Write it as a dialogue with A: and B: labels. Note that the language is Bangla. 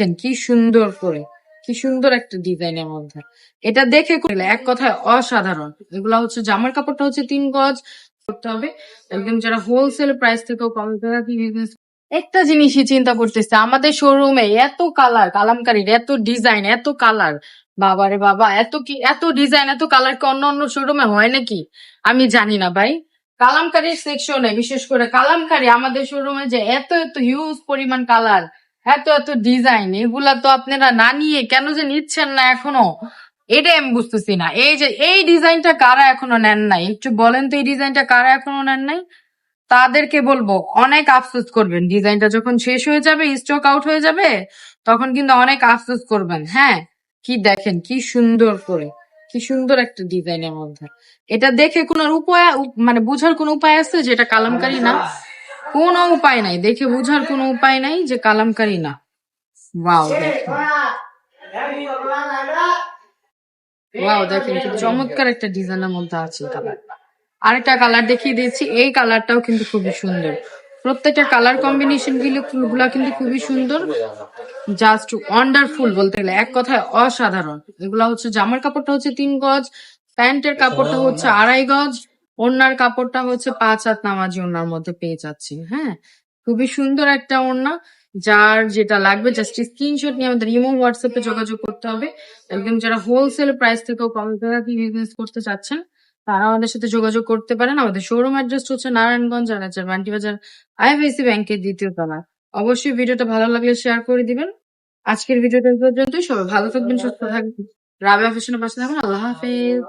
A: দেখেন কি সুন্দর করে, কি সুন্দর একটা ডিজাইনের মধ্যে। এটা দেখে করলে এক কথায় অসাধারণ। এগুলা হচ্ছে জামার কাপড়টা হচ্ছে 3 গজ করতে হবে। একদম যারা হোলসেল প্রাইস থেকেও কম টাকা বিজনেস, একটা জিনিসই চিন্তা করতেছে, আমাদের শোরুমে এত কালার, কালামকারীর এত ডিজাইন, এত কালার, বাবারে বাবা, এত কি এত ডিজাইন, এত কালার কি অন্য অন্য শোরুমে হয় নাকি? আমি জানি না ভাই। কালামকারীর সেকশনে, বিশেষ করে কালামকারী আমাদের শোরুমে যে এত এত হিউজ পরিমাণ কালার, এত এত ডিজাইন, এগুলা তো আপনারা না নিয়ে কেন যে নিচ্ছেন না এখনো, এটাই আমি বুঝতেছি না। এই যে এই ডিজাইনটা কারা এখনো নেন নাই, একটু বলেন তো, এই ডিজাইনটা কারা এখনো নেন নাই? তাদেরকে বলবো অনেক আফসোস করবেন। ডিজাইনটা যখন শেষ হয়ে যাবে, স্টক আউট হয়ে যাবে, তখন কিন্তু অনেক আফসোস করবেন। হ্যাঁ, কি দেখেন কি সুন্দর করে, কি সুন্দর একটা ডিজাইনের মধ্যে। এটা দেখে কোনো উপায়, মানে বুঝার কোনো উপায় আছে যে এটা কালামকারী না? কোনো উপায় নাই, দেখে বুঝার কোনো উপায় নাই যে কালামকারী না। ওয়াও দেখেন, ওয়াও দেখেন কি চমৎকার একটা ডিজাইনের মধ্যে আছে কালার। আরেকটা কালার দেখিয়ে দিয়েছি, এই কালারটাও কিন্তু খুবই সুন্দর। প্রত্যেকটা কালার কম্বিনেশন গুলা কিন্তু খুবই সুন্দর, জাস্ট ওয়ান্ডারফুল বলতে গেলে, এক কথায় অসাধারণ। এগুলা হচ্ছে জামার কাপড়টা হচ্ছে 3 গজ, প্যান্টের কাপড়টা হচ্ছে 2.5 গজ, ওড়নার কাপড়টা হচ্ছে 5 হাত নামাজি ওড়নার মধ্যে পেয়ে যাচ্ছি। হ্যাঁ, খুবই সুন্দর একটা ওড়না। যার যেটা লাগবে জাস্ট স্ক্রিনশট নিয়ে আমাদের ইমো হোয়াটসঅ্যাপে যোগাযোগ করতে হবে। একদম যারা হোলসেল প্রাইস থেকেও কম টাকা বিজনেস করতে চাচ্ছেন, তারা আমাদের সাথে যোগাযোগ করতে পারেন। আমাদের শোরুম অ্যাড্রেস হচ্ছে নারায়ণগঞ্জ, রানাচার, বান্টি বাজার, আইএফআইসি ব্যাংকের 2য় তলায়। অবশ্যই ভিডিওটা ভালো লাগলে শেয়ার করে দিবেন। আজকের ভিডিওটা এই পর্যন্তই। সবাই ভালো থাকবেন, সুস্থ থাকবেন, রাবেয়া ফ্যাশনের পাশে থাকবেন। আল্লাহ হাফেজ।